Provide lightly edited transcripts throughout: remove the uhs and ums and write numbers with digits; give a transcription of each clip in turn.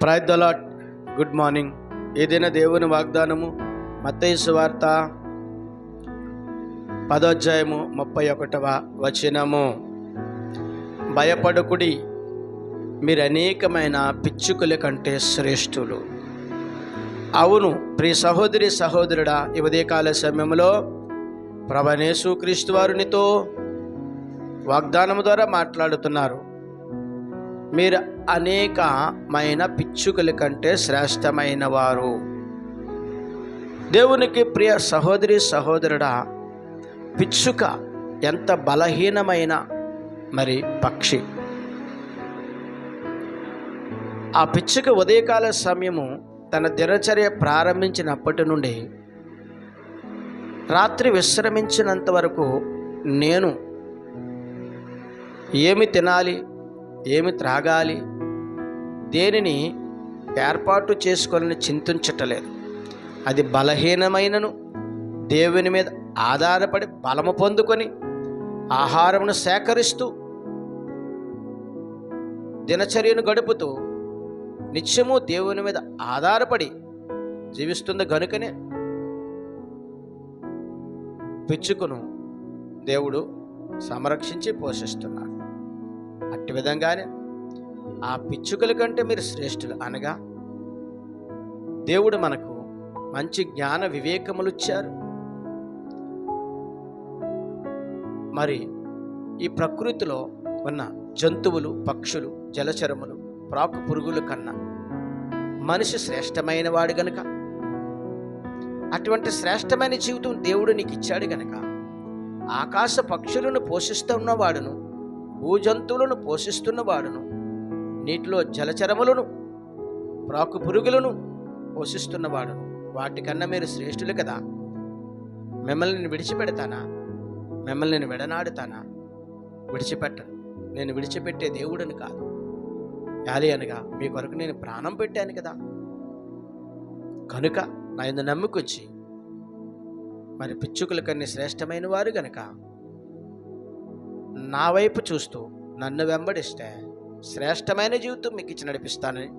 Praise the Lord. Good morning. ఏదైనా దేవుని వాగ్దానము మత్తయి సువార్త 10వ అధ్యాయము 31వ వచనము. భయపడకుడి, మీరు అనేకమైన పిచ్చుకల కంటే శ్రేష్ఠులు. అవును ప్రియ సహోదరి సహోదరుడా, ఈ ఉదయకాల సమయంలో ప్రభువైన యేసుక్రీస్తు వారు నీతో వాగ్దానము ద్వారా మాట్లాడుతున్నారు. మీరు అనేకమైన పిచ్చుకల కంటే శ్రేష్టమైన వారు. దేవునికి ప్రియ సహోదరి సహోదరుడా, పిచ్చుక ఎంత బలహీనమైన మరి పక్షి. ఆ పిచ్చుక ఉదయకాల సమయము తన దినచర్య ప్రారంభించినప్పటి నుండి రాత్రి విశ్రమించినంత వరకు నేను ఏమి తినాలి, ఏమి త్రాగాలి, దేనిని ఏర్పాటు చేసుకోవాలని చింతించటలేదు. అది బలహీనమైనను దేవుని మీద ఆధారపడి బలము పొందుకొని ఆహారమును సేకరిస్తూ దినచర్యను గడుపుతూ నిత్యము దేవుని మీద ఆధారపడి జీవిస్తుంది. గనుకనే పిచ్చుకను దేవుడు సంరక్షించి పోషిస్తున్నాడు. అట్టి విధంగానే ఆ పిచ్చుకల కంటే మీరు శ్రేష్ఠులు అనగా దేవుడు మనకు మంచి జ్ఞాన వివేకములు ఇచ్చారు. మరి ఈ ప్రకృతిలో ఉన్న జంతువులు, పక్షులు, జలచరములు, ప్రాకు పురుగుల కన్నా మనిషి శ్రేష్టమైన వాడు గనుక, అటువంటి శ్రేష్టమైన జీవితం దేవుడు నీకు ఇచ్చాడు గనుక, ఆకాశ పక్షులను పోషిస్తున్నవాడును, భూజంతువులను పోషిస్తున్నవాడును, నీటిలో జలచరములను, ప్రాకు పురుగులను పోషిస్తున్నవాడును, వాటికన్నా మీరు శ్రేష్ఠులు కదా. మిమ్మల్ని నేను విడిచిపెడతానా? మిమ్మల్ని నేను విడనాడుతానా? విడిచిపెట్టను. నేను విడిచిపెట్టే దేవుడిని కాదు. యాలి అనగా మీ కొరకు నేను ప్రాణం పెట్టాను కదా. కనుక నా యందు నమ్ముకొచ్చి మరి పిచ్చుకల కన్నా శ్రేష్టమైన వారు గనక నా వైపు చూస్తూ నన్ను వెంబడిస్తే శ్రేష్టమైన జీవితం మీకు ఇచ్చి నడిపిస్తానని,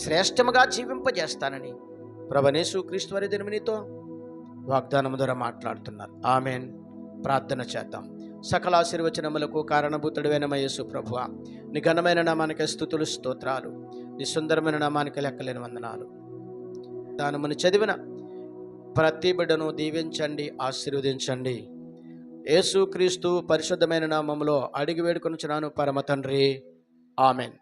శ్రేష్టముగా జీవింపజేస్తానని ప్రభువైన యేసుక్రీస్తు వారి దినమునితో వాగ్దానము ద్వారా మాట్లాడుతున్నారు. ఆమేన్. ప్రార్థన చేద్దాం. సకల ఆశీర్వచనములకు కారణభూతుడైన మా యేసు ప్రభువా, నీ ఘనమైన నామానికి స్తుతులు, స్తోత్రాలు. నీ సుందరమైన నామానికి లెక్కలేని వందనాలు. దానమును చదివిన ప్రతి బిడ్డను దీవించండి, ఆశీర్వదించండి. యేసుక్రీస్తు పరిశుద్ధమైన నామములో అడిగి వేడుకొనుచున్నాను పరమ తండ్రి. ఆమెన్.